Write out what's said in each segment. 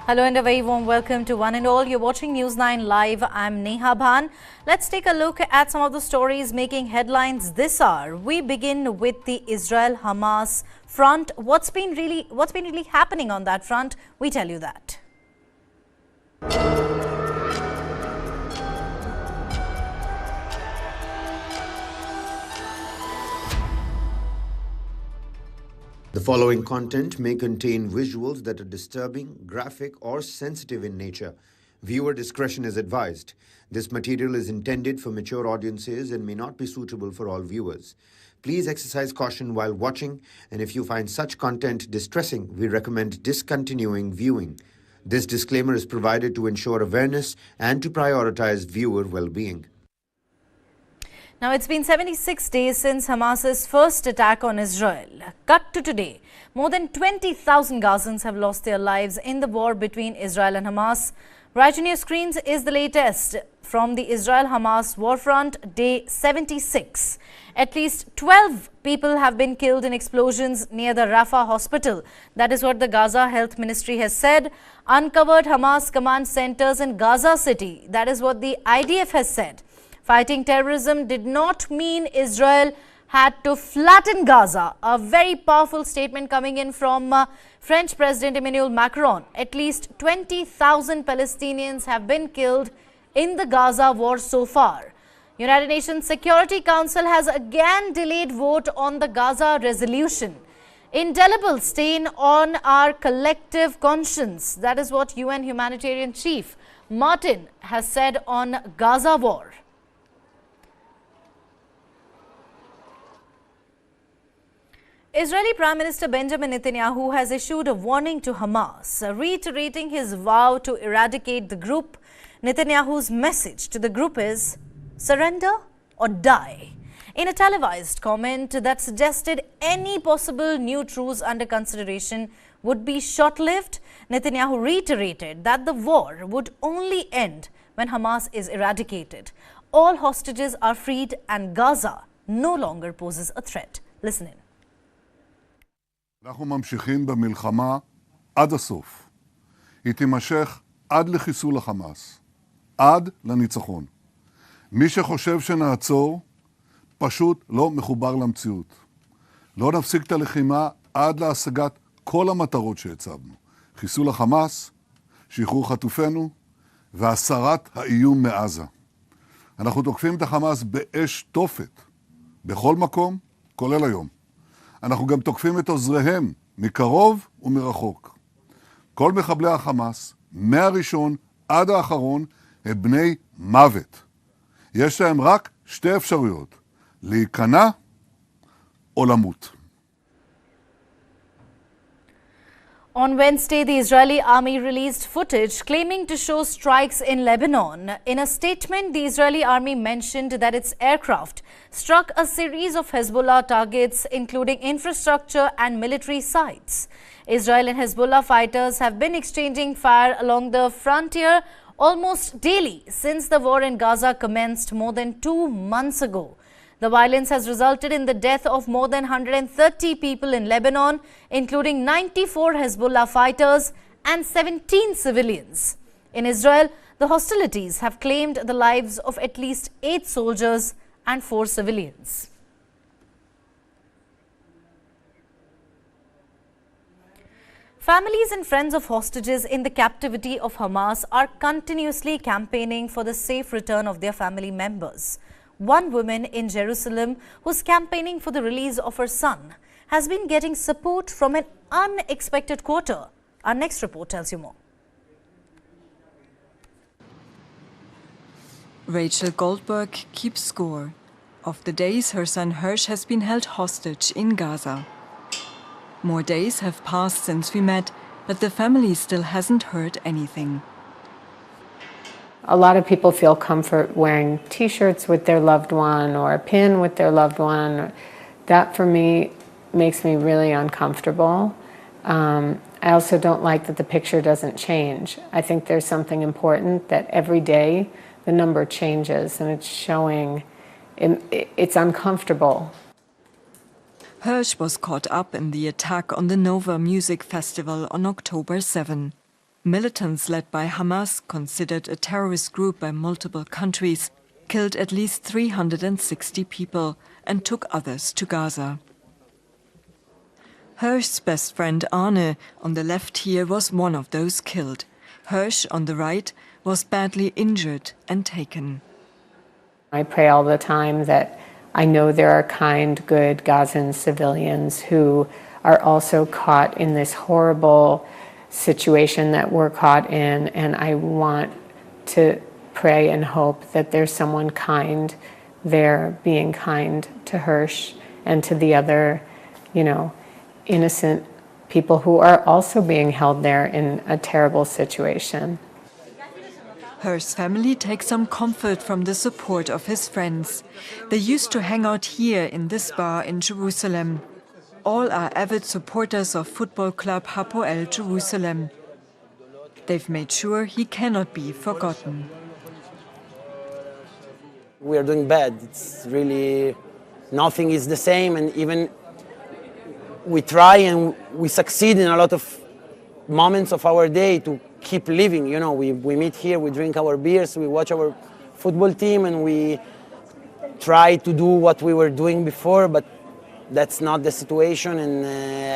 Hello and a very warm welcome to one and all. You're watching News 9 Live. I'm Neha Bhan. Let's take a look at some of the stories making headlines this hour. We begin with the Israel-Hamas front. What's been really happening on that front? We tell you that. The following content may contain visuals that are disturbing, graphic, or sensitive in nature. Viewer discretion is advised. This material is intended for mature audiences and may not be suitable for all viewers. Please exercise caution while watching, and if you find such content distressing, we recommend discontinuing viewing. This disclaimer is provided to ensure awareness and to prioritize viewer well-being. Now, it's been 76 days since Hamas's first attack on Israel. Cut to today, more than 20,000 Gazans have lost their lives in the war between Israel and Hamas. Right on your screens is the latest from the Israel-Hamas war front, day 76. At least 12 people have been killed in explosions near the Rafah hospital. That is what the Gaza Health Ministry has said. Uncovered Hamas command centers in Gaza City. That is what the IDF has said. Fighting terrorism did not mean Israel had to flatten Gaza. A very powerful statement coming in from French President Emmanuel Macron. At least 20,000 Palestinians have been killed in the Gaza war so far. United Nations Security Council has again delayed vote on the Gaza resolution. Indelible stain on our collective conscience. That is what UN Humanitarian Chief Martin has said on Gaza war. Israeli Prime Minister Benjamin Netanyahu has issued a warning to Hamas, reiterating his vow to eradicate the group. Netanyahu's message to the group is, surrender or die. In a televised comment that suggested any possible new truce under consideration would be short-lived, Netanyahu reiterated that the war would only end when Hamas is eradicated. All hostages are freed and Gaza no longer poses a threat. Listen in. אנחנו ממשיכים במלחמה עד הסוף. היא תימשך עד לחיסול החמאס, עד לניצחון. מי שחושב שנעצור, פשוט לא מחובר למציאות. לא נפסיק את הלחימה עד להשגת כל המטרות שהצבנו. חיסול החמאס, שחרור חטופינו, והסרת האיום מעזה. אנחנו תוקפים את החמאס באש תופת, בכל מקום, כולל היום. אנחנו גם תוקפים את עוזריהם מקרוב ומרחוק. כל מחבלי החמאס, מהראשון עד האחרון, הם בני מוות. יש להם רק שתי אפשרויות, להיכנע או למות. On Wednesday, the Israeli army released footage claiming to show strikes in Lebanon. In a statement, the Israeli army mentioned that its aircraft struck a series of Hezbollah targets, including infrastructure and military sites. Israel and Hezbollah fighters have been exchanging fire along the frontier almost daily since the war in Gaza commenced more than 2 months ago. The violence has resulted in the death of more than 130 people in Lebanon, including 94 Hezbollah fighters and 17 civilians. In Israel, the hostilities have claimed the lives of at least 8 soldiers and 4 civilians. Families and friends of hostages in the captivity of Hamas are continuously campaigning for the safe return of their family members. One woman in Jerusalem who's campaigning for the release of her son has been getting support from an unexpected quarter. Our next report tells you more. Rachel Goldberg keeps score of the days her son Hirsch has been held hostage in Gaza. More days have passed since we met, but the family still hasn't heard anything. A lot of people feel comfort wearing T-shirts with their loved one or a pin with their loved one. That, for me, makes me really uncomfortable. I also don't like that the picture doesn't change. I think there's something important that every day the number changes and it's showing, it's uncomfortable. Hirsch was caught up in the attack on the Nova Music Festival on October 7. Militants led by Hamas, considered a terrorist group by multiple countries, killed at least 360 people and took others to Gaza. Hirsch's best friend Arne, on the left here, was one of those killed. Hirsch, on the right, was badly injured and taken. I pray all the time that I know there are kind, good Gazan civilians who are also caught in this horrible situation that we're caught in, and I want to pray and hope that there's someone kind there being kind to Hirsch and to the other, innocent people who are also being held there in a terrible situation. Hirsch's family takes some comfort from the support of his friends. They used to hang out here in this bar in Jerusalem. All are avid supporters of football club Hapoel Jerusalem. They've made sure he cannot be forgotten. We are doing bad. It's really, nothing is the same, and even we try and we succeed in a lot of moments of our day to keep living. We meet here, we drink our beers, we watch our football team, and we try to do what we were doing before, but that's not the situation, and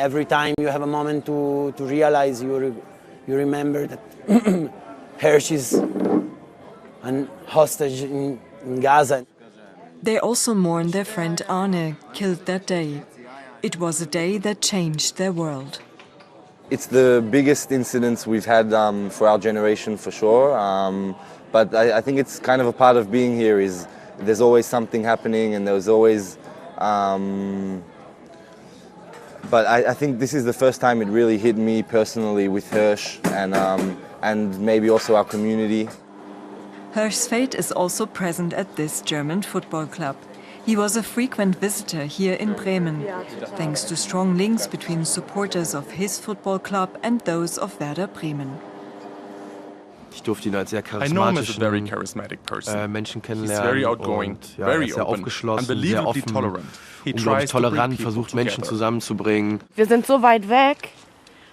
every time you have a moment to realize, you remember that Hirsch is a hostage in Gaza. They also mourn their friend Arne, killed that day. It was a day that changed their world. It's the biggest incidents we've had for our generation, for sure. But I think it's kind of a part of being here. Is there's always something happening, and there's always. But I think this is the first time it really hit me personally with Hirsch, and maybe also our community. Hirsch's fate is also present at this German football club. He was a frequent visitor here in Bremen, thanks to strong links between supporters of his football club and those of Werder Bremen. I know him as a very charismatic person. He's very outgoing, very open, unbelievably tolerant. He tries to bring people together. Wir sind so weit weg.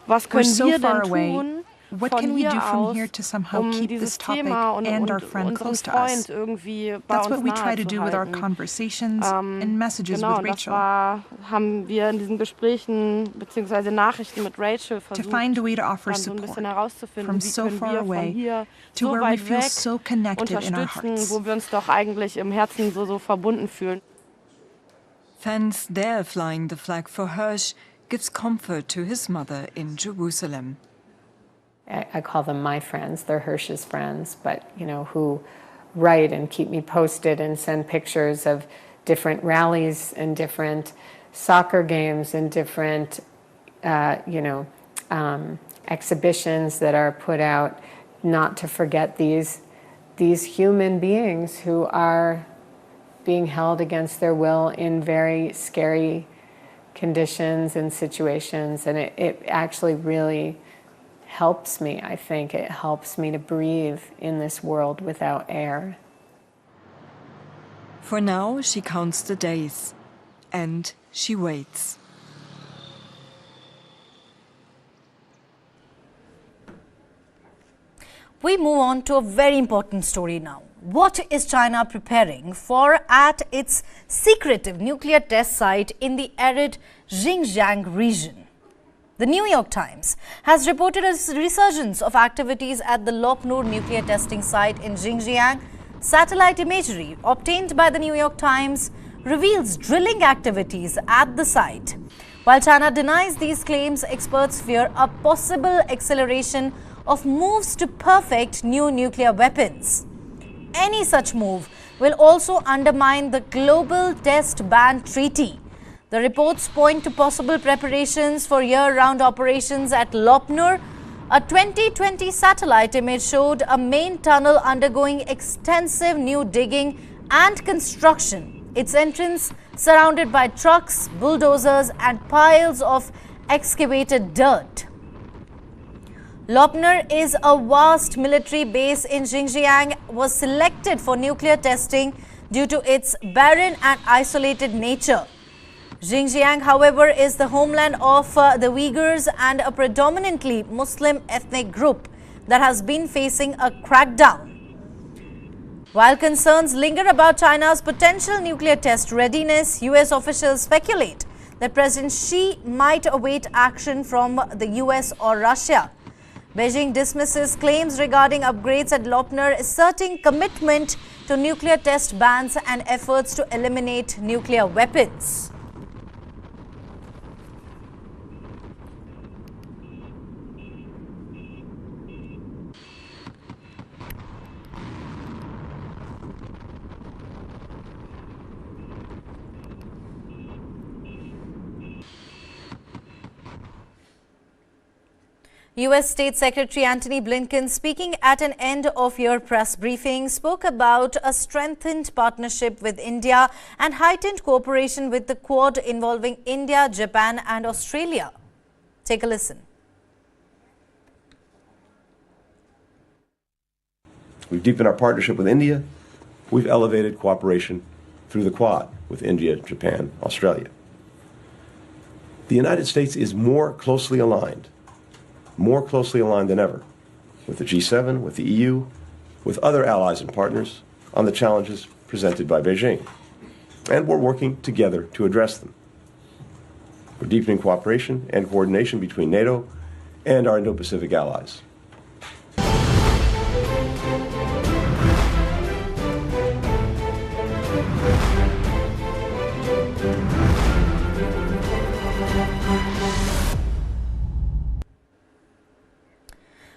Was können wir denn tun? What can we do from here to somehow keep this topic and our friend close to us? That's what we try to do with our conversations and messages with Rachel. Haben wir in diesen Gesprächen bzw. Nachrichten mit Rachel versucht, to find a way to offer support from so far away to where we feel so connected in our hearts. Wo wir uns doch eigentlich im Herzen so verbunden fühlen. Fans there flying the flag for Hirsch gives comfort to his mother in Jerusalem. I call them my friends, they're Hirsch's friends, but who write and keep me posted and send pictures of different rallies and different soccer games and different, exhibitions that are put out, not to forget these human beings who are being held against their will in very scary conditions and situations, and it actually really helps me, I think. It helps me to breathe in this world without air. For now, she counts the days, and she waits. We move on to a very important story now. What is China preparing for at its secretive nuclear test site in the arid Xinjiang region? The New York Times has reported a resurgence of activities at the Lop Nur nuclear testing site in Xinjiang. Satellite imagery obtained by the New York Times reveals drilling activities at the site. While China denies these claims, experts fear a possible acceleration of moves to perfect new nuclear weapons. Any such move will also undermine the Global Test Ban Treaty. The reports point to possible preparations for year-round operations at Lop Nur. A 2020 satellite image showed a main tunnel undergoing extensive new digging and construction. Its entrance surrounded by trucks, bulldozers and piles of excavated dirt. Lop Nur is a vast military base in Xinjiang, was selected for nuclear testing due to its barren and isolated nature. Xinjiang, however, is the homeland of the Uyghurs and a predominantly Muslim ethnic group. that has been facing a crackdown. While concerns linger about China's potential nuclear test readiness, US officials speculate that President Xi might await action from the US or Russia. Beijing dismisses claims regarding upgrades at Lop Nur, asserting commitment to nuclear test bans and efforts to eliminate nuclear weapons. US State Secretary Antony Blinken, speaking at an end-of-year press briefing, spoke about a strengthened partnership with India and heightened cooperation with the Quad involving India, Japan and Australia. Take a listen. We've deepened our partnership with India. We've elevated cooperation through the Quad with India, Japan, Australia. The United States is more closely aligned than ever with the G7, with the EU, with other allies and partners on the challenges presented by Beijing. And we're working together to address them. We're deepening cooperation and coordination between NATO and our Indo-Pacific allies.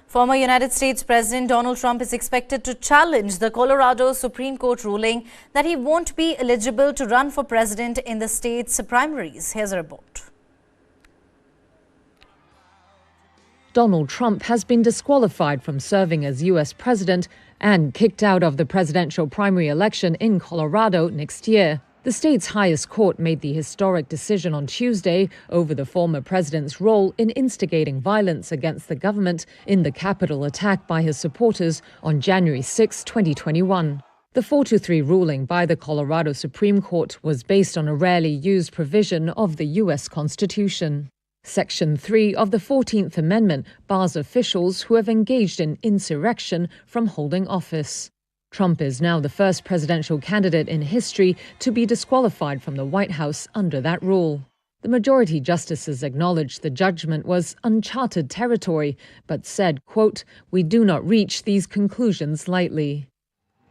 Former United States President Donald Trump is expected to challenge the Colorado Supreme Court ruling that he won't be eligible to run for president in the state's primaries. Here's a report. Donald Trump has been disqualified from serving as U.S. president and kicked out of the presidential primary election in Colorado next year. The state's highest court made the historic decision on Tuesday over the former president's role in instigating violence against the government in the Capitol attack by his supporters on January 6, 2021. The 4-3 ruling by the Colorado Supreme Court was based on a rarely used provision of the U.S. Constitution. Section 3 of the 14th Amendment bars officials who have engaged in insurrection from holding office. Trump is now the first presidential candidate in history to be disqualified from the White House under that rule. The majority justices acknowledged the judgment was uncharted territory, but said, quote, "We do not reach these conclusions lightly."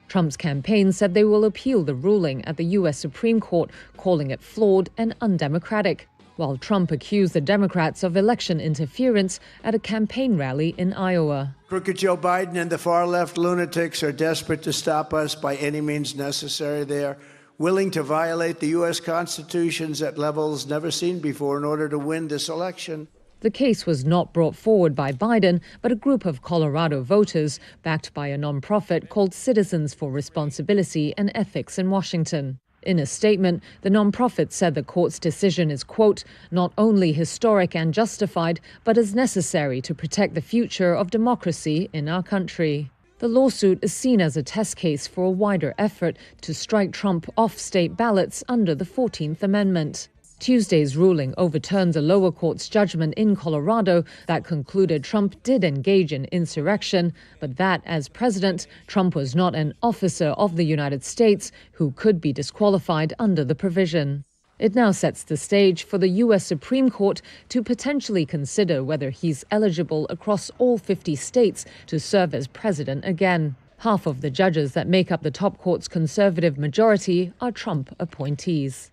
Trump's campaign said they will appeal the ruling at the U.S. Supreme Court, calling it flawed and undemocratic, while Trump accused the Democrats of election interference at a campaign rally in Iowa. Crooked Joe Biden and the far-left lunatics are desperate to stop us by any means necessary. They are willing to violate the U.S. Constitution at levels never seen before in order to win this election. The case was not brought forward by Biden, but a group of Colorado voters backed by a nonprofit called Citizens for Responsibility and Ethics in Washington. In a statement, the nonprofit said the court's decision is, quote, "not only historic and justified, but is necessary to protect the future of democracy in our country." The lawsuit is seen as a test case for a wider effort to strike Trump off state ballots under the 14th Amendment. Tuesday's ruling overturns a lower court's judgment in Colorado that concluded Trump did engage in insurrection, but that, as president, Trump was not an officer of the United States who could be disqualified under the provision. It now sets the stage for the U.S. Supreme Court to potentially consider whether he's eligible across all 50 states to serve as president again. Half of the judges that make up the top court's conservative majority are Trump appointees.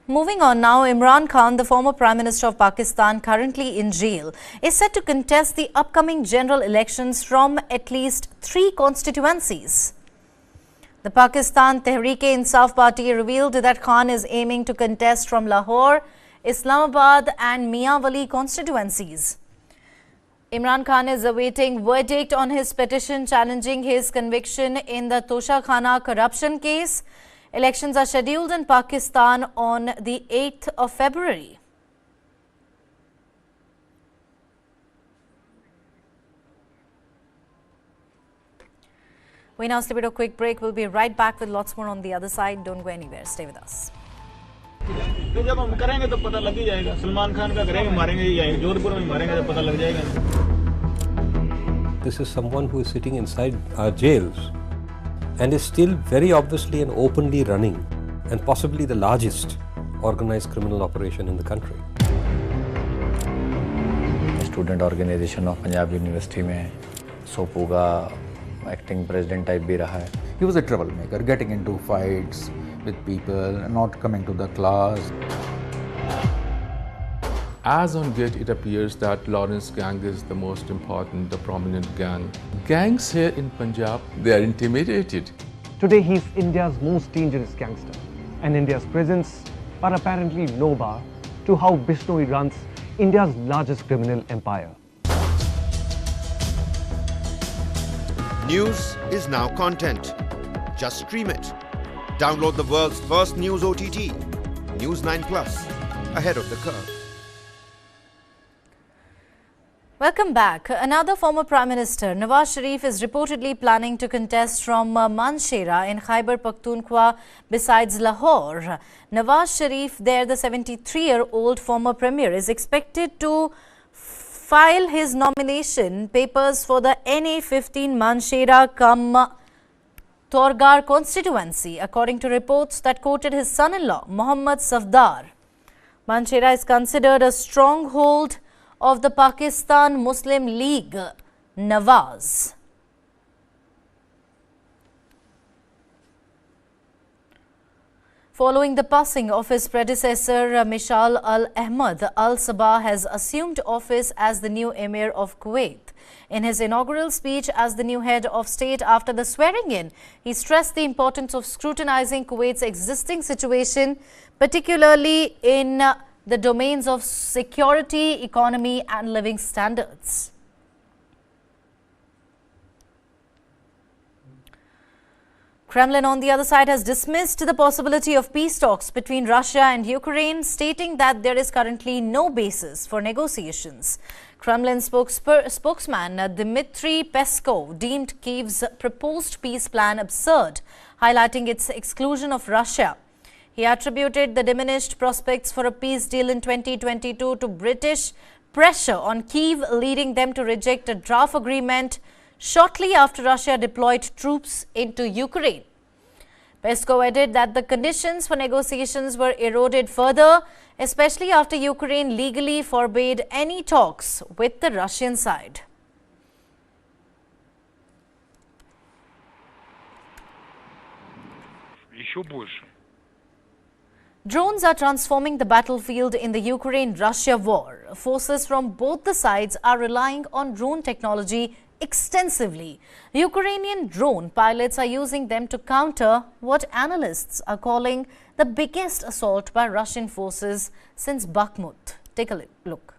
Moving on now, Imran Khan, the former Prime Minister of Pakistan, currently in jail, is set to contest the upcoming general elections from at least 3 constituencies. The Pakistan Tehreek-e-Insaf Party revealed that Khan is aiming to contest from Lahore, Islamabad and Mianwali constituencies. Imran Khan is awaiting verdict on his petition challenging his conviction in the Tosha Khana corruption case. Elections are scheduled in Pakistan on the 8th of February. We now slip it a quick break. We'll be right back with lots more on the other side. Don't go anywhere. Stay with us. This is someone who is sitting inside our jails and is still very obviously and openly running and possibly the largest organized criminal operation in the country. Student organization of Punjab University में सोपूगा acting president type भी रहा है. He was a troublemaker, getting into fights with people, not coming to the class. As on date, it appears that Lawrence gang is the most important, the prominent gang. Gangs here in Punjab, they are intimidated. Today, he's India's most dangerous gangster, and India's presence are apparently no bar to how Bishnoi runs India's largest criminal empire. News is now content. Just stream it. Download the world's first news OTT, News 9 Plus, ahead of the curve. Welcome back. Another former Prime Minister, Nawaz Sharif, is reportedly planning to contest from Manera in Khyber Pakhtunkhwa besides Lahore. Nawaz Sharif, there the 73-year-old former Premier, is expected to file his nomination papers for the NA15 Manera cum Torgar constituency, according to reports that quoted his son-in-law, Mohammad Safdar. Manera is considered a stronghold of the Pakistan Muslim League, Nawaz. Following the passing of his predecessor, Mishal Al-Ahmad, Al-Sabah has assumed office as the new Emir of Kuwait. In his inaugural speech as the new head of state after the swearing-in, he stressed the importance of scrutinizing Kuwait's existing situation, particularly in the domains of security, economy and living standards. Kremlin, on the other side, has dismissed the possibility of peace talks between Russia and Ukraine, stating that there is currently no basis for negotiations. Kremlin spokesman Dmitry Peskov deemed Kyiv's proposed peace plan absurd, highlighting its exclusion of Russia. He attributed the diminished prospects for a peace deal in 2022 to British pressure on Kyiv, leading them to reject a draft agreement shortly after Russia deployed troops into Ukraine. Peskov added that the conditions for negotiations were eroded further, especially after Ukraine legally forbade any talks with the Russian side. Drones are transforming the battlefield in the Ukraine-Russia war. Forces from both the sides are relying on drone technology extensively. Ukrainian drone pilots are using them to counter what analysts are calling the biggest assault by Russian forces since Bakhmut. Take a look.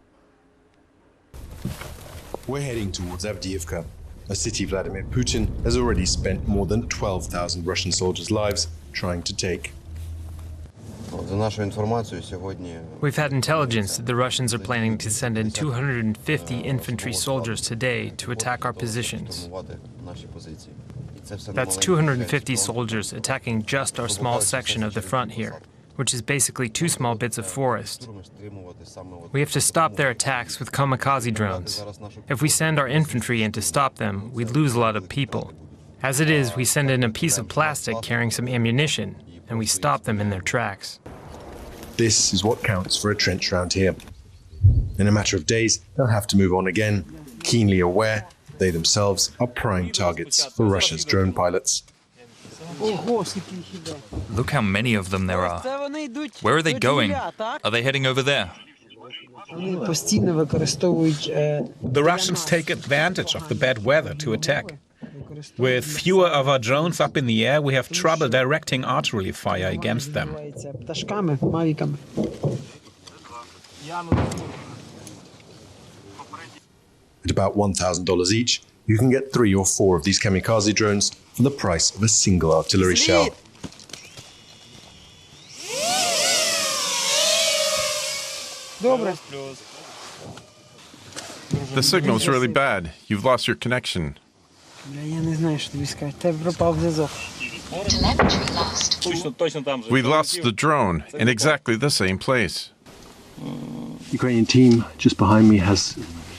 We're heading towards Avdiivka, a city Vladimir Putin has already spent more than 12,000 Russian soldiers' lives trying to take. We've had intelligence that the Russians are planning to send in 250 infantry soldiers today to attack our positions. That's 250 soldiers attacking just our small section of the front here, which is basically two small bits of forest. We have to stop their attacks with kamikaze drones. If we send our infantry in to stop them, we'd lose a lot of people. As it is, we send in a piece of plastic carrying some ammunition, and we stop them in their tracks. This is what counts for a trench round here. In a matter of days, they'll have to move on again, keenly aware they themselves are prime targets for Russia's drone pilots. Look how many of them there are. Where are they going? Are they heading over there? The Russians take advantage of the bad weather to attack. With fewer of our drones up in the air, we have trouble directing artillery fire against them. At about $1,000 each, you can get 3 or 4 of these kamikaze drones for the price of a single artillery shell. The signal's really bad. You've lost your connection. Telemetry lost. We lost the drone in exactly the same place. Ukrainian team just behind me has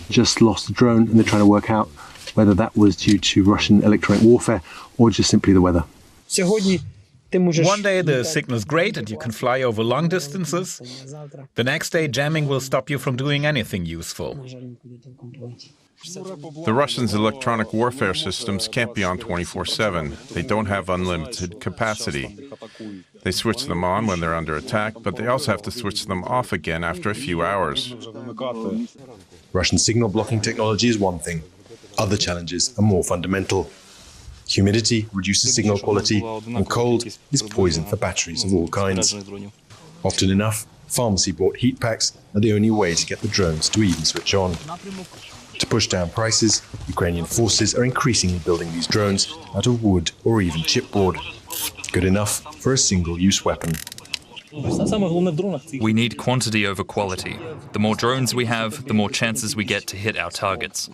just lost the drone, and they're trying to work out whether that was due to Russian electronic warfare or just simply the weather. One day the signal's great and you can fly over long distances. The next day jamming will stop you from doing anything useful. The Russians' electronic warfare systems can't be on 24/7. They don't have unlimited capacity. They switch them on when they're under attack, but they also have to switch them off again after a few hours. Russian signal blocking technology is one thing. Other challenges are more fundamental. Humidity reduces signal quality, and cold is poison for batteries of all kinds. Often enough, pharmacy-bought heat packs are the only way to get the drones to even switch on. To push down prices, Ukrainian forces are increasingly building these drones out of wood or even chipboard. Good enough for a single-use weapon. We need quantity over quality. The more drones we have, the more chances we get to hit our targets.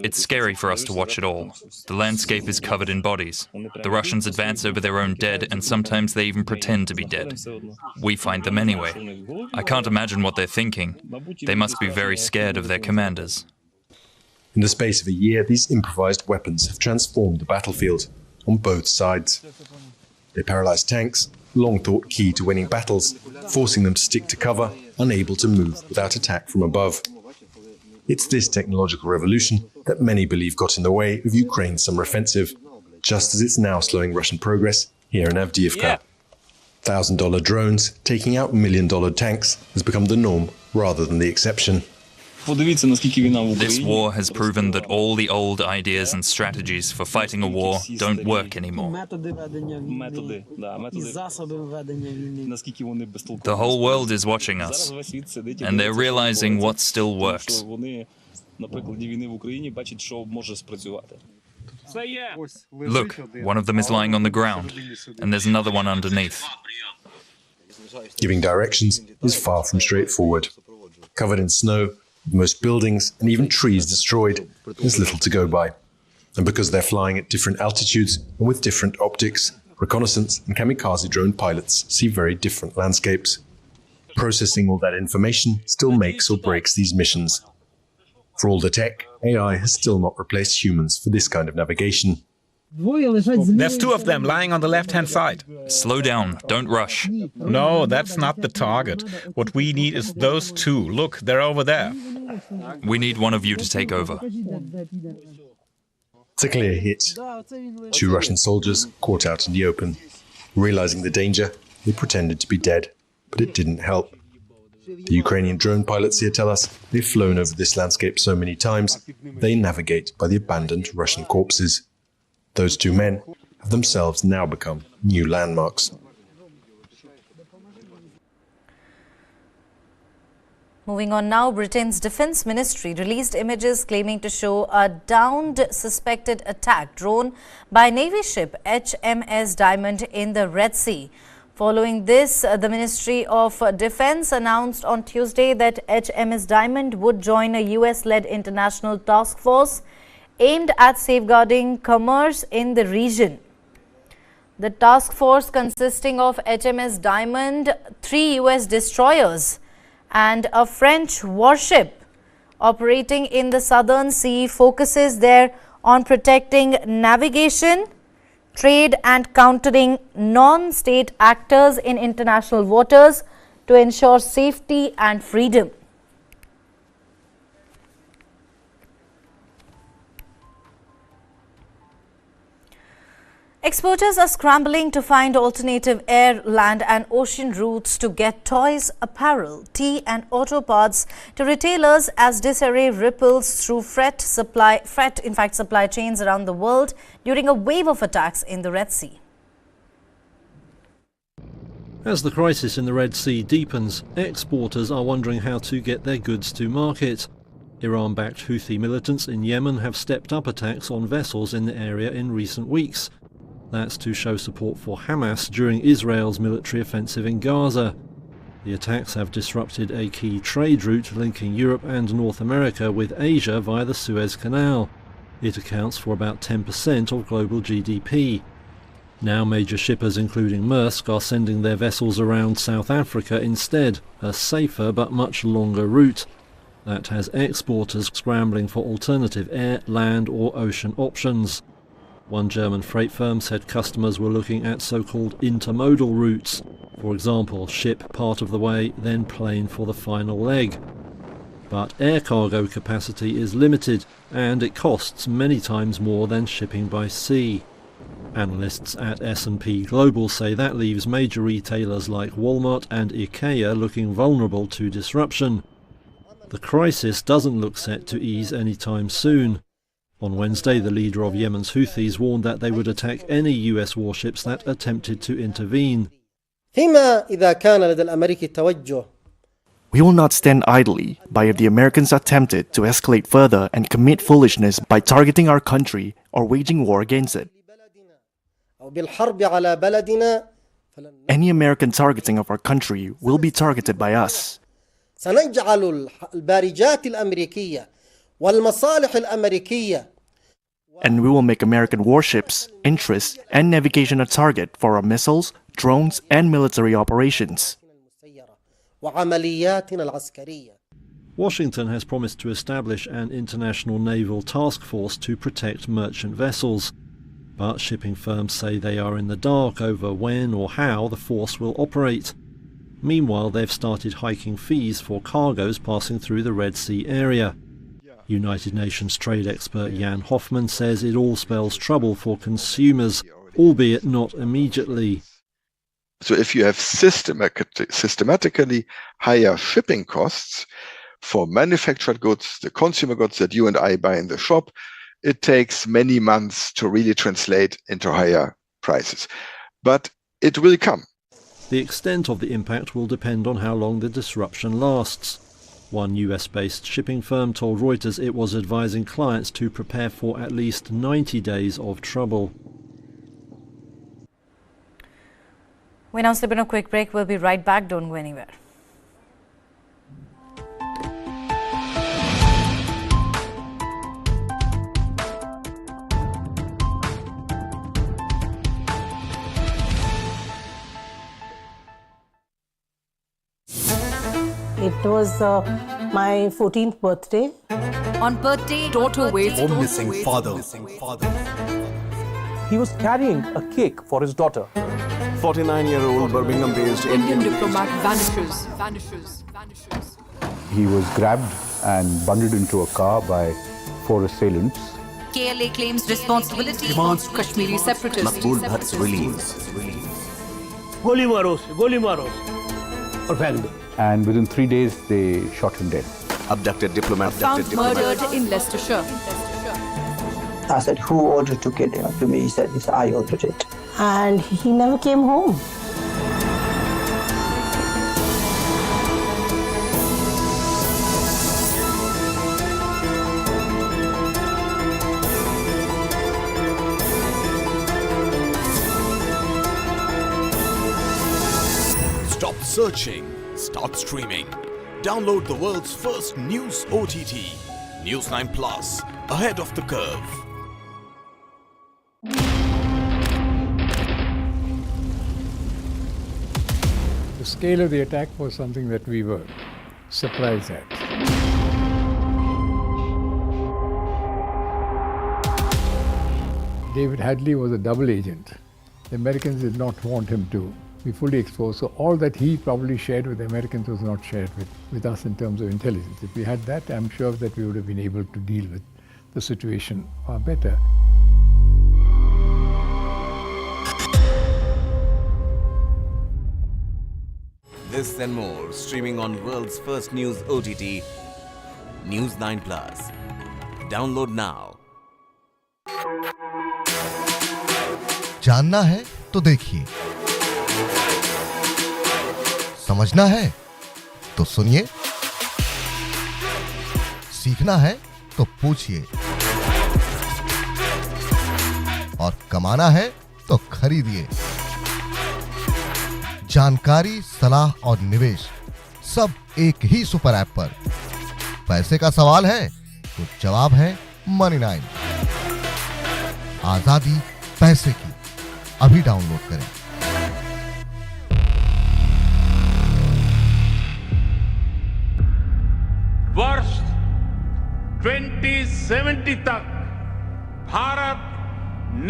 It's scary for us to watch it all. The landscape is covered in bodies. The Russians advance over their own dead, and sometimes they even pretend to be dead. We find them anyway. I can't imagine what they're thinking. They must be very scared of their commanders. In the space of a year, these improvised weapons have transformed the battlefield on both sides. They paralyze tanks, long thought key to winning battles, forcing them to stick to cover, unable to move without attack from above. It's this technological revolution that many believe got in the way of Ukraine's summer offensive, just as it's now slowing Russian progress here in Avdiivka. $1,000 drones taking out $1 million tanks has become the norm rather than the exception. This war has proven that all the old ideas and strategies for fighting a war don't work anymore. The whole world is watching us, and they're realizing what still works. Look, one of them is lying on the ground, and there's another one underneath. Giving directions is far from straightforward. Covered in snow, with most buildings and even trees destroyed, there's little to go by. And because they're flying at different altitudes and with different optics, reconnaissance and kamikaze drone pilots see very different landscapes. Processing all that information still makes or breaks these missions. For all the tech, AI has still not replaced humans for this kind of navigation. There's two of them lying on the left-hand side. Slow down, don't rush. No, that's not the target. What we need is those two. Look, they're over there. We need one of you to take over. It's a clear hit. Two Russian soldiers caught out in the open. Realizing the danger, they pretended to be dead, but it didn't help. The Ukrainian drone pilots here tell us they've flown over this landscape so many times, they navigate by the abandoned Russian corpses. Those two men have themselves now become new landmarks. Moving on now, Britain's Defence Ministry released images claiming to show a downed suspected attack drone by Navy ship HMS Diamond in the Red Sea. Following this, the Ministry of Defence announced on Tuesday that HMS Diamond would join a US-led international task force aimed at safeguarding commerce in the region. The task force, consisting of HMS Diamond, 3 US destroyers and a French warship operating in the Southern Sea, focuses there on protecting navigation, trade and countering non-state actors in international waters to ensure safety and freedom. Exporters are scrambling to find alternative air, land and ocean routes to get toys, apparel, tea and auto parts to retailers as disarray ripples through supply chains around the world during a wave of attacks in the Red Sea. As the crisis in the Red Sea deepens, exporters are wondering how to get their goods to market. Iran-backed Houthi militants in Yemen have stepped up attacks on vessels in the area in recent weeks. That's to show support for Hamas during Israel's military offensive in Gaza. The attacks have disrupted a key trade route linking Europe and North America with Asia via the Suez Canal. It accounts for about 10% of global GDP. Now major shippers including Maersk are sending their vessels around South Africa instead, a safer but much longer route. That has exporters scrambling for alternative air, land or ocean options. One German freight firm said customers were looking at so-called intermodal routes. For example, ship part of the way, then plane for the final leg. But air cargo capacity is limited, and it costs many times more than shipping by sea. Analysts at S&P Global say that leaves major retailers like Walmart and IKEA looking vulnerable to disruption. The crisis doesn't look set to ease anytime soon. On Wednesday, the leader of Yemen's Houthis warned that they would attack any US warships that attempted to intervene. We will not stand idly by if the Americans attempted to escalate further and commit foolishness by targeting our country or waging war against it. Any American targeting of our country will be targeted by us. And we will make American warships, interests, and navigation a target for our missiles, drones, and military operations. Washington has promised to establish an international naval task force to protect merchant vessels. But shipping firms say they are in the dark over when or how the force will operate. Meanwhile, they've started hiking fees for cargoes passing through the Red Sea area. United Nations trade expert Jan Hoffman says it all spells trouble for consumers, albeit not immediately. So if you have systematically higher shipping costs for manufactured goods, the consumer goods that you and I buy in the shop, it takes many months to really translate into higher prices. But it will come. The extent of the impact will depend on how long the disruption lasts. One US-based shipping firm told Reuters it was advising clients to prepare for at least 90 days of trouble. We now slip in a quick break. We'll be right back. Don't go anywhere. It was my 14th birthday. On birthday, daughter waits home missing father. He was carrying a cake for his daughter. 49-year-old Birmingham-based Indian diplomat vanishes. He was grabbed and bundled into a car by 4 assailants. KLA claims responsibility. Demands Kashmiri separatists. Maqbool Bhatt's release. Goli maro, aur feck do. And within 3 days, they shot him dead. Abducted diplomat. Found murdered in Leicestershire. I said, who ordered to kill him? To me, he said, I ordered it. And he never came home. Stop searching. Start streaming. Download the world's first news OTT, News 9 Plus, ahead of the curve. The scale of the attack was something that we were surprised at. David Hadley was a double agent. The Americans did not want him to be fully exposed, so all that he probably shared with the Americans was not shared with us in terms of intelligence. If we had that, I'm sure that we would have been able to deal with the situation far better. This and more streaming on world's first news OTT, News 9 Plus. Download now. जानना है तो देखिए, समझना है तो सुनिए, सीखना है तो पूछिए, और कमाना है तो खरीदिए। जानकारी, सलाह और निवेश सब एक ही सुपर ऐप पर। पैसे का सवाल है तो जवाब है मनी 9। आजादी पैसे की। अभी डाउनलोड करें। वर्ष 2070 तक भारत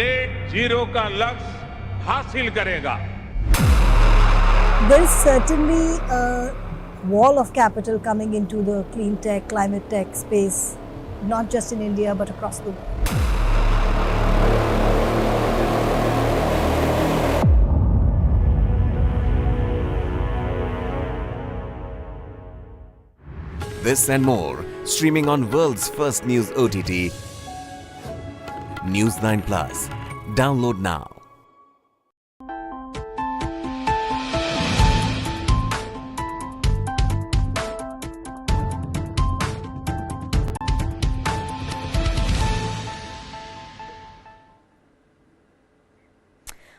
नेट जीरो का लक्ष्य हासिल करेगा। There is certainly a wall of capital coming into the clean tech, climate tech space, not just in India but across the world. This and more, streaming on world's first news OTT, News 9 Plus. Download now.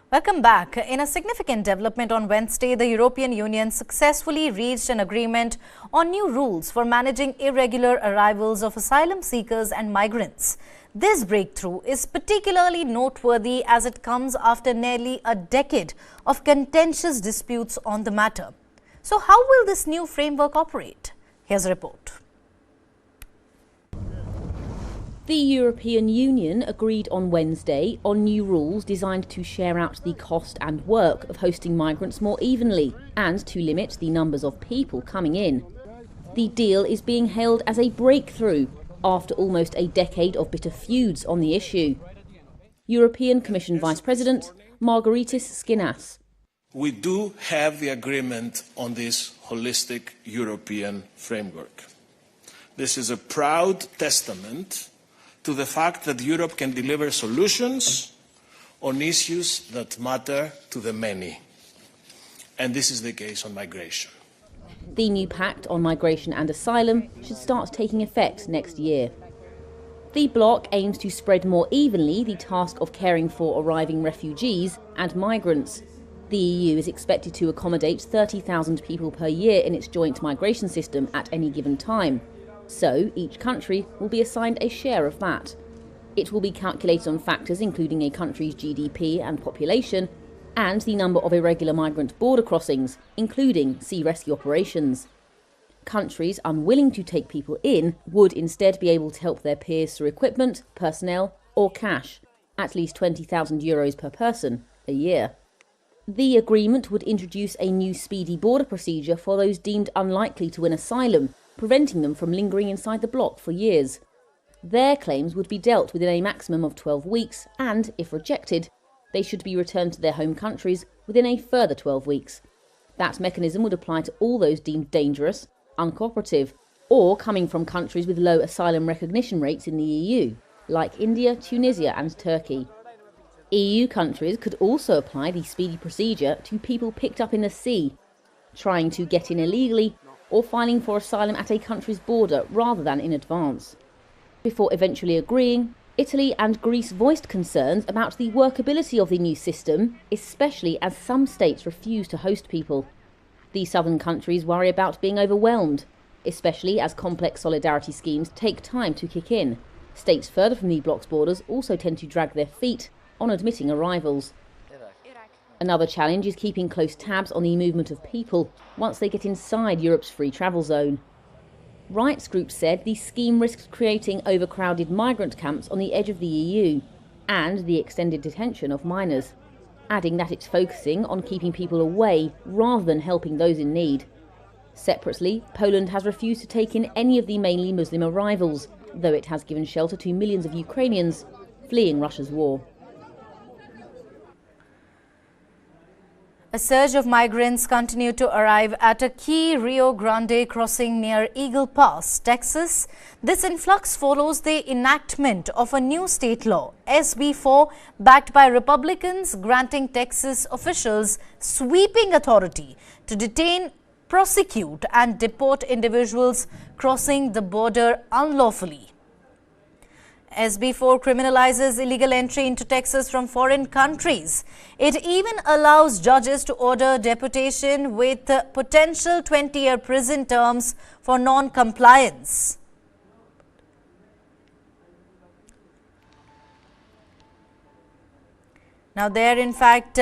Welcome back. In a significant development on Wednesday, the European Union successfully reached an agreement on new rules for managing irregular arrivals of asylum seekers and migrants. This breakthrough is particularly noteworthy as it comes after nearly a decade of contentious disputes on the matter. So how will this new framework operate? Here's a report. The European Union agreed on Wednesday on new rules designed to share out the cost and work of hosting migrants more evenly and to limit the numbers of people coming in. The deal is being hailed as a breakthrough after almost a decade of bitter feuds on the issue. European Commission Vice President Margaritis Schinas. We do have the agreement on this holistic European framework. This is a proud testament to the fact that Europe can deliver solutions on issues that matter to the many. And this is the case on migration. The new pact on migration and asylum should start taking effect next year. The bloc aims to spread more evenly the task of caring for arriving refugees and migrants. The EU is expected to accommodate 30,000 people per year in its joint migration system at any given time. So, each country will be assigned a share of that. It will be calculated on factors including a country's GDP and population, and the number of irregular migrant border crossings, including sea rescue operations. Countries unwilling to take people in would instead be able to help their peers through equipment, personnel, or cash, at least €20,000 per person a year. The agreement would introduce a new speedy border procedure for those deemed unlikely to win asylum, preventing them from lingering inside the bloc for years. Their claims would be dealt within a maximum of 12 weeks and, if rejected, they should be returned to their home countries within a further 12 weeks. That mechanism would apply to all those deemed dangerous, uncooperative, or coming from countries with low asylum recognition rates in the EU, like India, Tunisia and Turkey. EU countries could also apply the speedy procedure to people picked up in the sea, trying to get in illegally or filing for asylum at a country's border rather than in advance. Before eventually agreeing, Italy and Greece voiced concerns about the workability of the new system, especially as some states refuse to host people. The southern countries worry about being overwhelmed, especially as complex solidarity schemes take time to kick in. States further from the bloc's borders also tend to drag their feet on admitting arrivals. Another challenge is keeping close tabs on the movement of people once they get inside Europe's free travel zone. Rights groups said the scheme risks creating overcrowded migrant camps on the edge of the EU and the extended detention of minors, adding that it's focusing on keeping people away rather than helping those in need. Separately, Poland has refused to take in any of the mainly Muslim arrivals, though it has given shelter to millions of Ukrainians fleeing Russia's war. A surge of migrants continue to arrive at a key Rio Grande crossing near Eagle Pass, Texas. This influx follows the enactment of a new state law, SB 4, backed by Republicans, granting Texas officials sweeping authority to detain, prosecute and deport individuals crossing the border unlawfully. SB 4 criminalizes illegal entry into Texas from foreign countries. It even allows judges to order deportation with potential 20-year prison terms for non-compliance. Now there, in fact,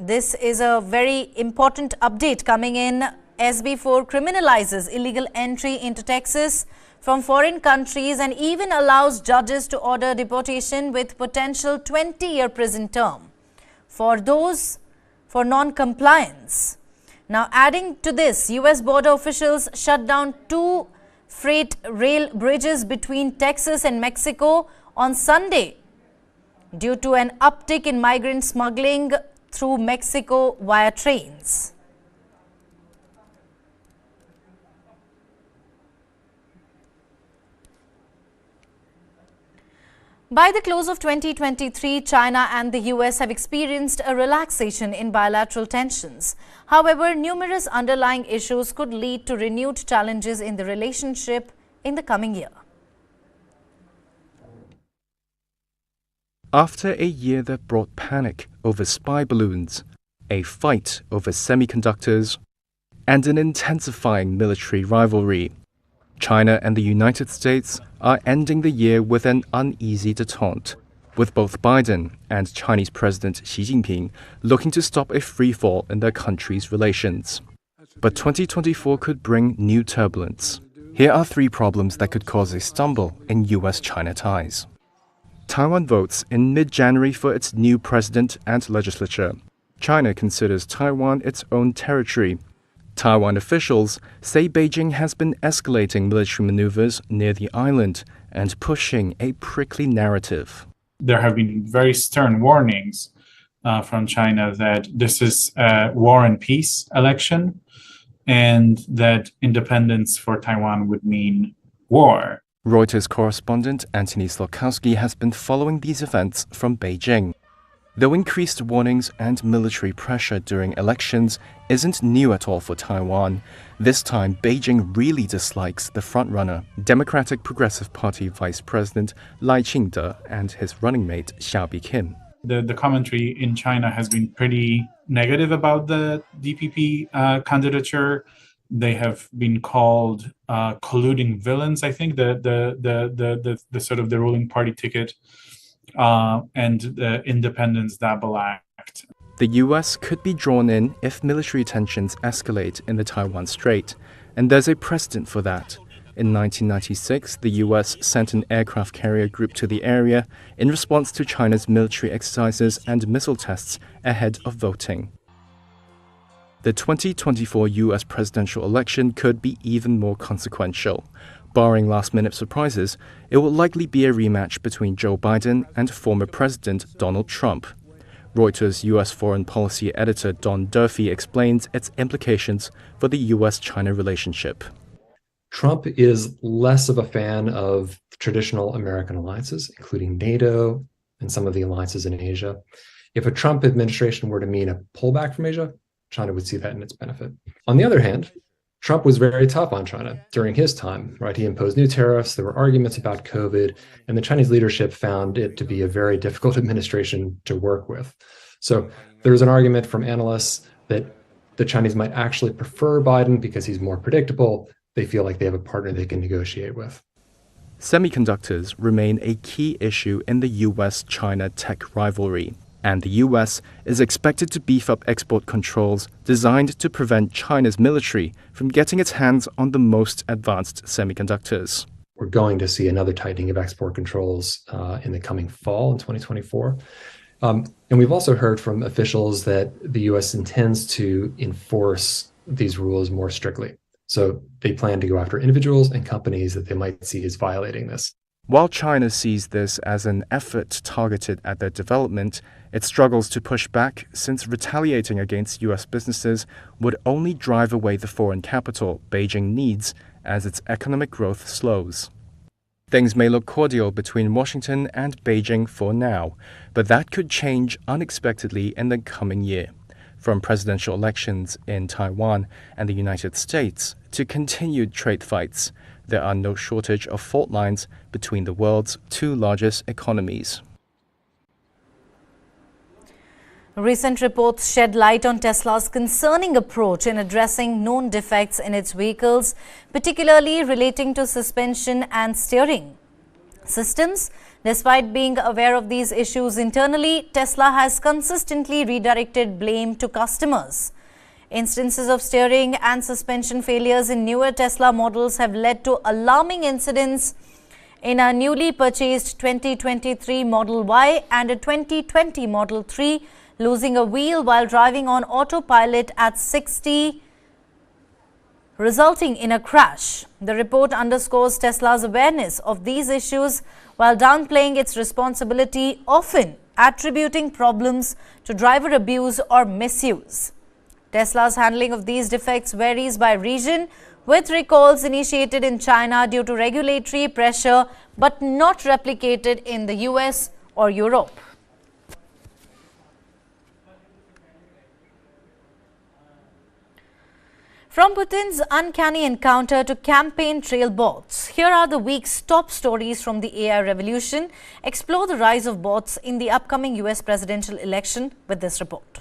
this is a very important update coming in. SB4 criminalizes illegal entry into Texas from foreign countries and even allows judges to order deportation with potential 20-year prison term for those for non-compliance. Now, adding to this, US border officials shut down 2 freight rail bridges between Texas and Mexico on Sunday due to an uptick in migrant smuggling through Mexico via trains. By the close of 2023, China and the US have experienced a relaxation in bilateral tensions. However, numerous underlying issues could lead to renewed challenges in the relationship in the coming year. After a year that brought panic over spy balloons, a fight over semiconductors, and an intensifying military rivalry, China and the United States are ending the year with an uneasy detente, with both Biden and Chinese President Xi Jinping looking to stop a freefall in their countries' relations. But 2024 could bring new turbulence. Here are 3 problems that could cause a stumble in US-China ties. Taiwan votes in mid-January for its new president and legislature. China considers Taiwan its own territory. Taiwan officials say Beijing has been escalating military maneuvers near the island and pushing a prickly narrative. There have been very stern warnings from China that this is a war and peace election and that independence for Taiwan would mean war. Reuters correspondent Antony Blinken has been following these events from Beijing. Though increased warnings and military pressure during elections isn't new at all for Taiwan, this time Beijing really dislikes the frontrunner, Democratic Progressive Party Vice President Lai Ching-te and his running mate Xiaobi Kim. The commentary in China has been pretty negative about the DPP candidature. They have been called colluding villains, I think, the sort of the ruling party ticket. And the Independence Double Act. The US could be drawn in if military tensions escalate in the Taiwan Strait, and there's a precedent for that. In 1996, the US sent an aircraft carrier group to the area in response to China's military exercises and missile tests ahead of voting. The 2024 US presidential election could be even more consequential. Barring last-minute surprises, it will likely be a rematch between Joe Biden and former President Donald Trump. Reuters' U.S. foreign policy editor Don Durfee explains its implications for the U.S.-China relationship. Trump is less of a fan of traditional American alliances, including NATO and some of the alliances in Asia. If a Trump administration were to mean a pullback from Asia, China would see that in its benefit. On the other hand, Trump was very tough on China during his time, right? He imposed new tariffs, there were arguments about COVID, and the Chinese leadership found it to be a very difficult administration to work with. So there's an argument from analysts that the Chinese might actually prefer Biden because he's more predictable. They feel like they have a partner they can negotiate with. Semiconductors remain a key issue in the US-China tech rivalry, and the US is expected to beef up export controls designed to prevent China's military from getting its hands on the most advanced semiconductors. We're going to see another tightening of export controls in the coming fall in 2024. And we've also heard from officials that the US intends to enforce these rules more strictly. So they plan to go after individuals and companies that they might see as violating this. While China sees this as an effort targeted at their development, it struggles to push back since retaliating against US businesses would only drive away the foreign capital Beijing needs as its economic growth slows. Things may look cordial between Washington and Beijing for now, but that could change unexpectedly in the coming year. From presidential elections in Taiwan and the United States to continued trade fights, there are no shortage of fault lines between the world's two largest economies. Recent reports shed light on Tesla's concerning approach in addressing known defects in its vehicles, particularly relating to suspension and steering. systems. Despite being aware of these issues internally, Tesla has consistently redirected blame to customers. Instances of steering and suspension failures in newer Tesla models have led to alarming incidents in a newly purchased 2023 Model Y and a 2020 Model 3, losing a wheel while driving on autopilot at 60, resulting in a crash. The report underscores Tesla's awareness of these issues while downplaying its responsibility, often attributing problems to driver abuse or misuse. Tesla's handling of these defects varies by region, with recalls initiated in China due to regulatory pressure but not replicated in the US or Europe. From Putin's uncanny encounter to campaign trail bots, here are the week's top stories from the AI revolution. Explore the rise of bots in the upcoming US presidential election with this report.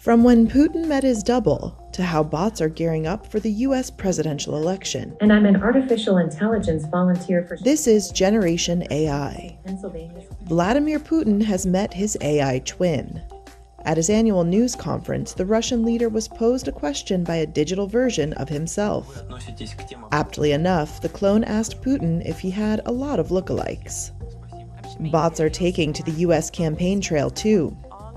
From when Putin met his double to how bots are gearing up for the US presidential election. And I'm an artificial intelligence volunteer for... This is Generation AI. Vladimir Putin has met his AI twin. At his annual news conference, the Russian leader was posed a question by a digital version of himself. Aptly enough, the clone asked Putin if he had a lot of lookalikes. Bots are taking to the US campaign trail too.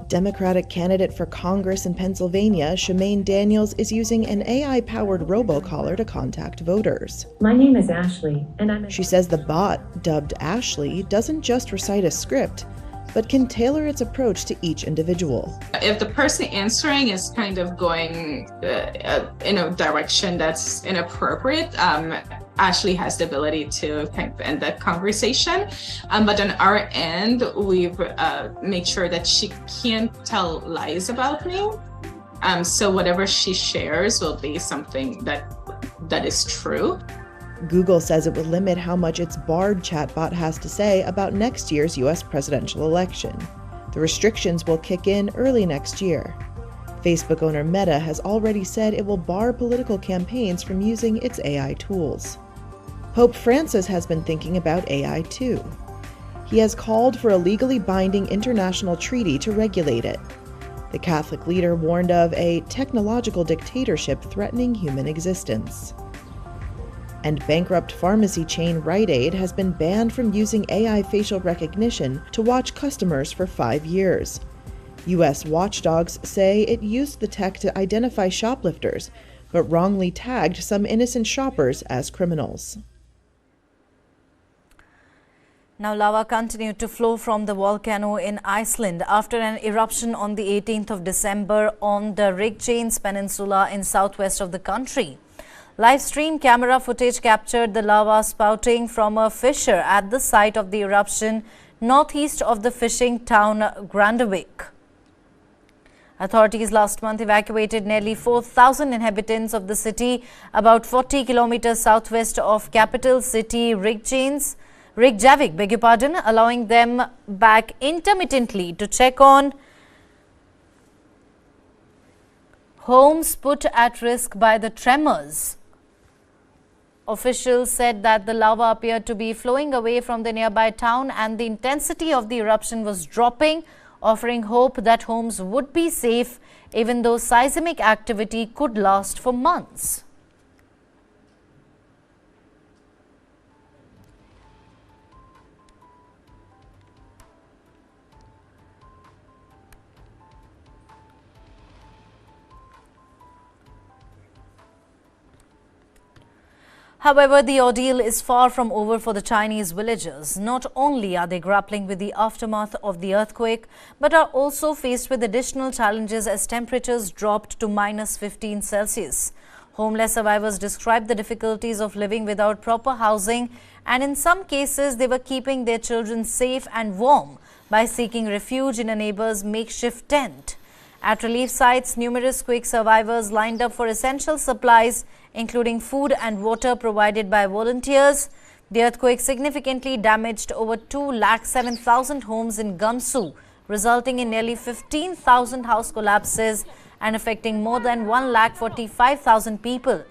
Democratic candidate for Congress in Pennsylvania, Shemaine Daniels, is using an AI-powered robocaller to contact voters. My name is Ashley, and She says the bot, dubbed Ashley, doesn't just recite a script, but can tailor its approach to each individual. If the person answering is kind of going in a direction that's inappropriate, Ashley has the ability to kind of end that conversation. But on our end, we've made sure that she can't tell lies about me. So whatever she shares will be something that is true. Google says it will limit how much its Bard chatbot has to say about next year's US presidential election. The restrictions will kick in early next year. Facebook owner Meta has already said it will bar political campaigns from using its AI tools. Pope Francis has been thinking about AI too. He has called for a legally binding international treaty to regulate it. The Catholic leader warned of a technological dictatorship threatening human existence. And bankrupt pharmacy chain Rite Aid has been banned from using AI facial recognition to watch customers for 5 years. U.S. watchdogs say it used the tech to identify shoplifters, but wrongly tagged some innocent shoppers as criminals. Now, lava continued to flow from the volcano in Iceland after an eruption on the 18th of December on the Reykjanes Peninsula in southwest of the country. Live stream camera footage captured the lava spouting from a fissure at the site of the eruption northeast of the fishing town Grandavik. Authorities last month evacuated nearly 4,000 inhabitants of the city about 40 kilometers southwest of capital city Reykjavik, allowing them back intermittently to check on homes put at risk by the tremors. Officials said that the lava appeared to be flowing away from the nearby town and the intensity of the eruption was dropping, offering hope that homes would be safe even though seismic activity could last for months. However, the ordeal is far from over for the Chinese villagers. Not only are they grappling with the aftermath of the earthquake, but are also faced with additional challenges as temperatures dropped to -15 Celsius. Homeless survivors described the difficulties of living without proper housing, and in some cases they were keeping their children safe and warm by seeking refuge in a neighbor's makeshift tent. At relief sites, numerous quake survivors lined up for essential supplies, including food and water provided by volunteers. The earthquake significantly damaged over 207,000 homes in Gansu, resulting in nearly 15,000 house collapses and affecting more than 145,000 people.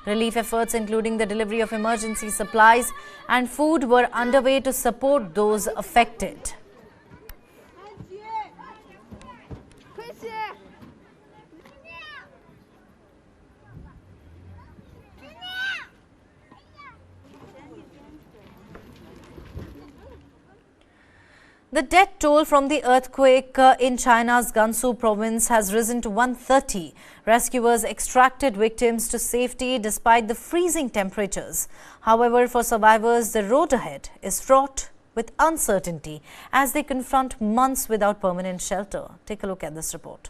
Relief efforts, including the delivery of emergency supplies and food, were underway to support those affected. The death toll from the earthquake in China's Gansu province has risen to 130. Rescuers extracted victims to safety despite the freezing temperatures. However, for survivors, the road ahead is fraught with uncertainty as they confront months without permanent shelter. Take a look at this report.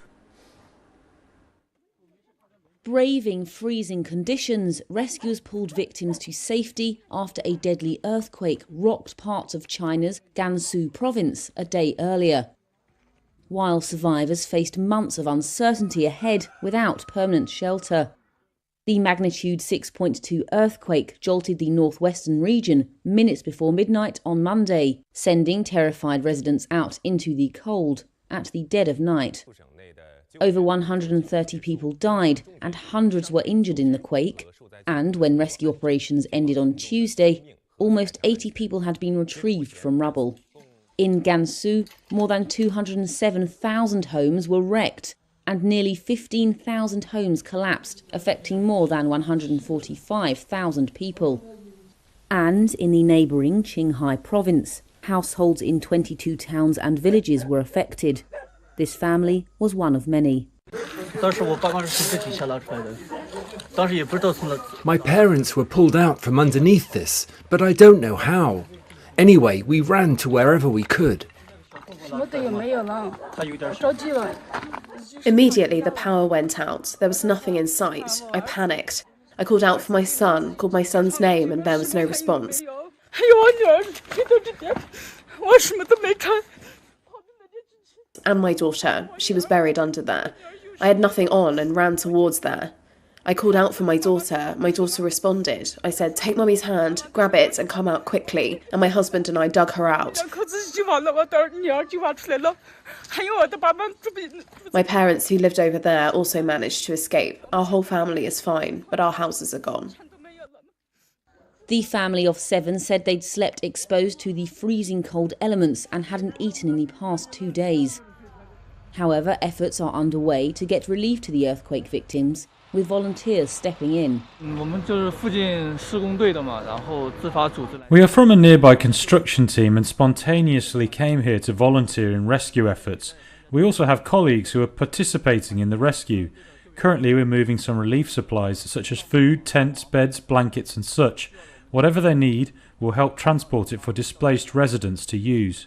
Braving freezing conditions, rescuers pulled victims to safety after a deadly earthquake rocked parts of China's Gansu province a day earlier. While survivors faced months of uncertainty ahead without permanent shelter. The magnitude 6.2 earthquake jolted the northwestern region minutes before midnight on Monday, sending terrified residents out into the cold at the dead of night. Over 130 people died and hundreds were injured in the quake, and when rescue operations ended on Tuesday, almost 80 people had been retrieved from rubble. In Gansu, more than 207,000 homes were wrecked and nearly 15,000 homes collapsed, affecting more than 145,000 people. And in the neighbouring Qinghai province, households in 22 towns and villages were affected. This family was one of many. My parents were pulled out from underneath this, but I don't know how. Anyway, we ran to wherever we could. Immediately, the power went out. There was nothing in sight. I panicked. I called out for my son, called my son's name, and there was no response. And my daughter. She was buried under there. I had nothing on and ran towards there. I called out for my daughter. My daughter responded. I said, "Take mummy's hand, grab it and come out quickly." And my husband and I dug her out. My parents, who lived over there, also managed to escape. Our whole family is fine, but our houses are gone. The family of 7 said they'd slept exposed to the freezing cold elements and hadn't eaten in the past 2 days. However, efforts are underway to get relief to the earthquake victims, with volunteers stepping in. We are from a nearby construction team and spontaneously came here to volunteer in rescue efforts. We also have colleagues who are participating in the rescue. Currently we're moving some relief supplies such as food, tents, beds, blankets and such. Whatever they need, we'll help transport it for displaced residents to use.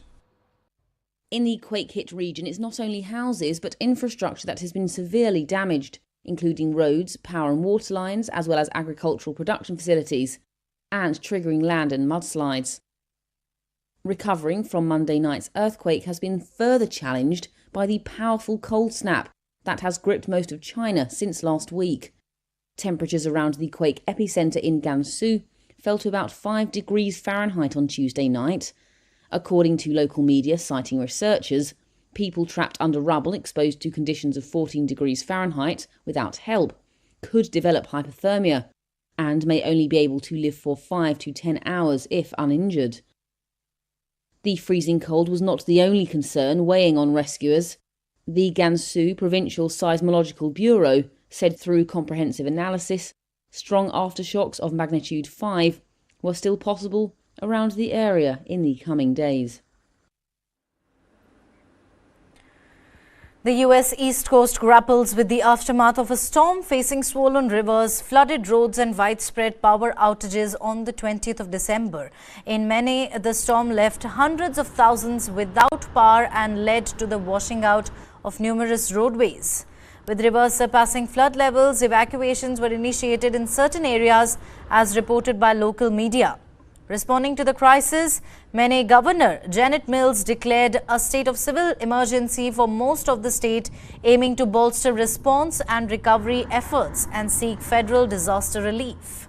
In the quake-hit region, it's not only houses but infrastructure that has been severely damaged, including roads, power and water lines, as well as agricultural production facilities, and triggering land and mudslides. Recovering from Monday night's earthquake has been further challenged by the powerful cold snap that has gripped most of China since last week. Temperatures around the quake epicentre in Gansu fell to about 5 degrees Fahrenheit on Tuesday night. According to local media citing researchers, people trapped under rubble exposed to conditions of 14 degrees Fahrenheit without help could develop hypothermia and may only be able to live for 5 to 10 hours if uninjured. The freezing cold was not the only concern weighing on rescuers. The Gansu Provincial Seismological Bureau said through comprehensive analysis, strong aftershocks of magnitude 5 were still possible around the area in the coming days. The US East Coast grapples with the aftermath of a storm facing swollen rivers, flooded roads and widespread power outages on the 20th of December. In many, the storm left hundreds of thousands without power and led to the washing out of numerous roadways. With rivers surpassing flood levels, evacuations were initiated in certain areas as reported by local media. Responding to the crisis, Maine Governor Janet Mills declared a state of civil emergency for most of the state, aiming to bolster response and recovery efforts and seek federal disaster relief.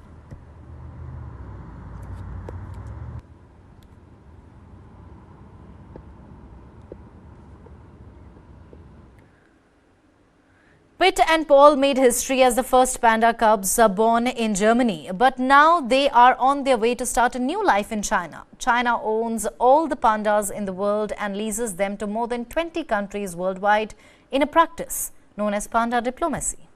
Pitt and Paul made history as the first panda cubs born in Germany, but now they are on their way to start a new life in China. China owns all the pandas in the world and leases them to more than 20 countries worldwide in a practice known as panda diplomacy.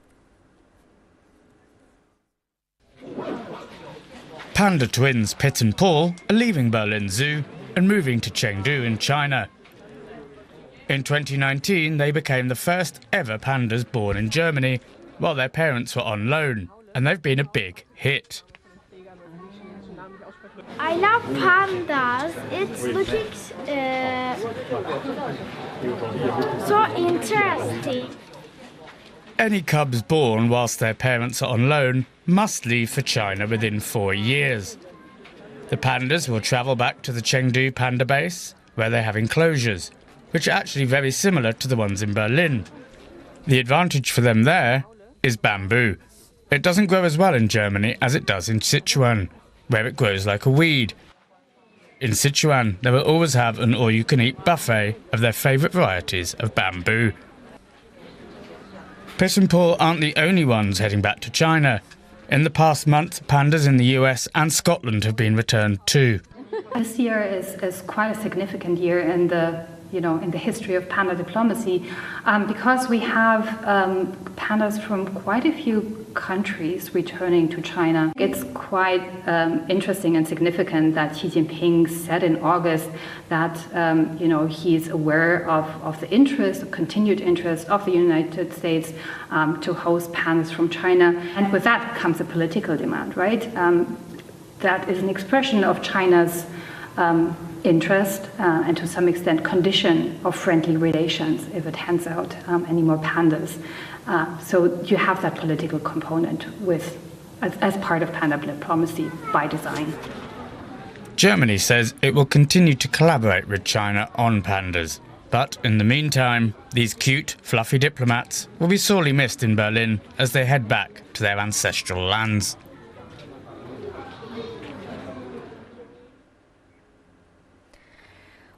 Panda twins Pitt and Paul are leaving Berlin Zoo and moving to Chengdu in China. In 2019, they became the first ever pandas born in Germany while their parents were on loan, and they've been a big hit. I love pandas. It's looking so interesting. Any cubs born whilst their parents are on loan must leave for China within 4 years. The pandas will travel back to the Chengdu panda base, where they have enclosures, which are actually very similar to the ones in Berlin. The advantage for them there is bamboo. It doesn't grow as well in Germany as it does in Sichuan, where it grows like a weed. In Sichuan, they will always have an all-you-can-eat buffet of their favourite varieties of bamboo. Pitt and Paul aren't the only ones heading back to China. In the past month, pandas in the US and Scotland have been returned too. This year is quite a significant year in the history of panda diplomacy, because we have pandas from quite a few countries returning to China. It's quite interesting and significant that Xi Jinping said in August that he's aware of the continued interest of the United States to host pandas from China, and with that comes a political demand, right? That is an expression of China's interest and to some extent condition of friendly relations if it hands out any more pandas. So you have that political component as part of panda diplomacy by design. Germany says it will continue to collaborate with China on pandas. But in the meantime, these cute, fluffy diplomats will be sorely missed in Berlin as they head back to their ancestral lands.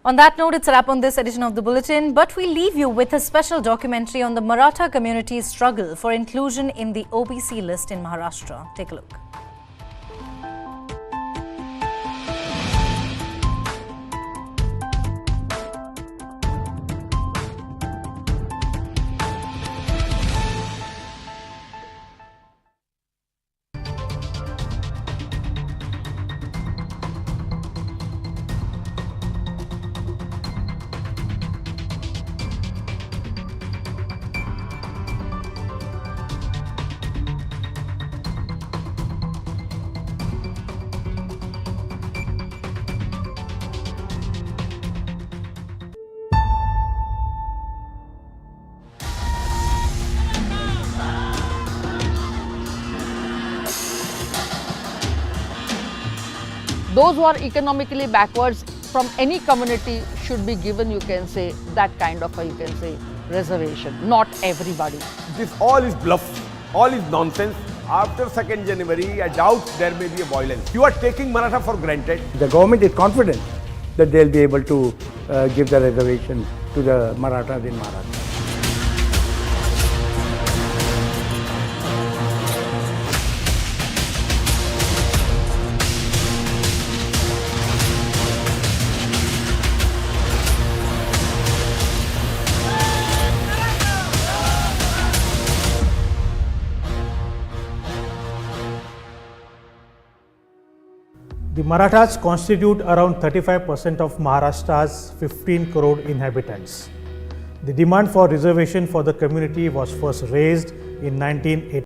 On that note, it's a wrap on this edition of the Bulletin, but we leave you with a special documentary on the Maratha community's struggle for inclusion in the OBC list in Maharashtra. Take a look. Those who are economically backwards from any community should be given, you can say, that kind of a, reservation. Not everybody. This all is bluff, all is nonsense. After 2nd January, I doubt there may be a violence. You are taking Maratha for granted. The government is confident that they'll be able to give the reservation to the Marathas in Maharashtra. The Marathas constitute around 35% of Maharashtra's 15 crore inhabitants. The demand for reservation for the community was first raised in 1980.